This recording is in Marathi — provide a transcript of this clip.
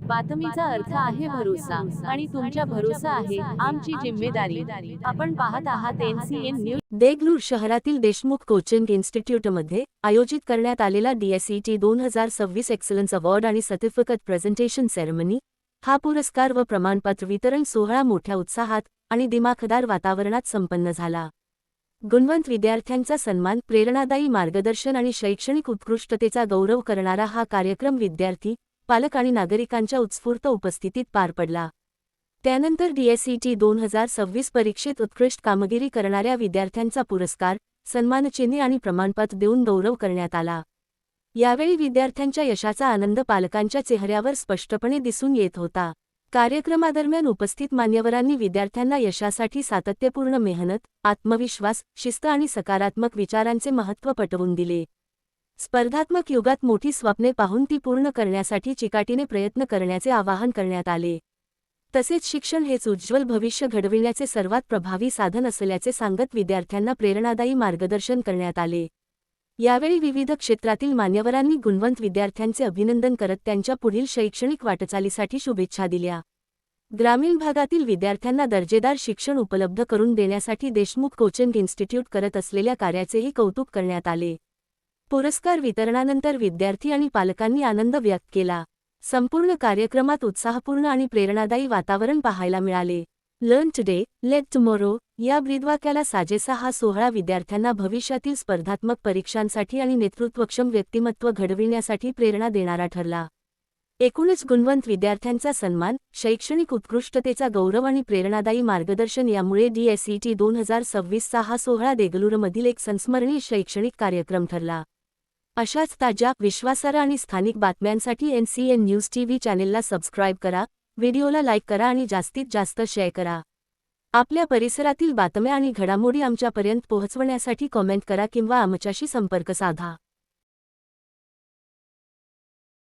बातमीचा अर्थ आहे भरोसा आणि तुमच्या भरोसा आहे आमची जिम्मेदारी। आपण पाहत आहात NCN न्यूज। देगलूर शहरातील देशमुख कोचिंग इन्स्टिट्यूटमध्ये आयोजित करण्यात आलेला DSET 2026 एक्सलन्स अवॉर्ड आणि सर्टिफिकेट प्रेझेंटेशन सेरेमनी हा पुरस्कार व प्रमाणपत्र वितरण सोहळा मोठ्या उत्साहात आणि दिमाखदार वातावरणात संपन्न झाला। गुणवंत विद्यार्थ्यांचा सन्मान, प्रेरणादायी मार्गदर्शन आणि शैक्षणिक उत्कृष्टतेचा गौरव करणारा हा कार्यक्रम विद्यार्थी, पालक आणि नागरिकांच्या उत्स्फूर्त उपस्थितीत पार पडला। त्यानंतर DSET 2026 परीक्षेत उत्कृष्ट कामगिरी करणाऱ्या विद्यार्थ्यांचा पुरस्कार, सन्मानचिन्हे आणि प्रमाणपत्र देऊन गौरव करण्यात आला। यावेळी विद्यार्थ्यांच्या यशाचा आनंद पालकांच्या चेहऱ्यावर स्पष्टपणे दिसून येत होता। कार्यक्रमादरम्यान उपस्थित मान्यवरांनी विद्यार्थ्यांना यशासाठी सातत्यपूर्ण मेहनत, आत्मविश्वास, शिस्त आणि सकारात्मक विचारांचे महत्त्व पटवून दिले। स्पर्धात्मक युगात मोठी स्वप्ने पाहून ती पूर्ण करण्यासाठी चिकाटीने प्रयत्न करण्याचे आवाहन करण्यात आले। तसेच शिक्षण हेच उज्ज्वल भविष्य घडविण्याचे सर्वात प्रभावी साधन असल्याचे सांगत विद्यार्थ्यांना प्रेरणादायी मार्गदर्शन करण्यात आले। यावेळी विविध क्षेत्रातील मान्यवरांनी गुणवंत विद्यार्थ्यांचे अभिनंदन करत त्यांच्या पुढील शैक्षणिक वाटचालीसाठी शुभेच्छा दिल्या। ग्रामीण भागातील विद्यार्थ्यांना दर्जेदार शिक्षण उपलब्ध करून देण्यासाठी देशमुख कोचिंग इन्स्टिट्यूट करत असलेल्या कार्याचेही कौतुक करण्यात आले। पुरस्कार वितरणानंतर विद्यार्थी आणि पालकांनी आनंद व्यक्त केला। संपूर्ण कार्यक्रमात उत्साहपूर्ण आणि प्रेरणादायी वातावरण पाहायला मिळाले। लर्न टुडे, लेट टुमॉरो या ब्रीदवाक्याला साजेसा हा सोहळा विद्यार्थ्यांना भविष्यातील स्पर्धात्मक परीक्षांसाठी आणि नेतृत्वक्षम व्यक्तिमत्व घडविण्यासाठी प्रेरणा देणारा ठरला। एकूणच गुणवंत विद्यार्थ्यांचा सन्मान, शैक्षणिक उत्कृष्टतेचा गौरव आणि प्रेरणादायी मार्गदर्शन यामुळे DSET 2026 चा हा सोहळा देगलूरमधील एक संस्मरणीय शैक्षणिक कार्यक्रम ठरला। अशाच ताज्या, विश्वासार्ह आणि स्थानिक बातम्यांसाठी NCN न्यूज TV चॅनेलला सबस्क्राईब करा, व्हिडिओला लाईक करा आणि जास्तीत जास्त शेअर करा। आपल्या परिसरातील बातम्या आणि घडामोडी आमच्यापर्यंत पोहोचवण्यासाठी कॉमेंट करा किंवा आमच्याशी संपर्क साधा।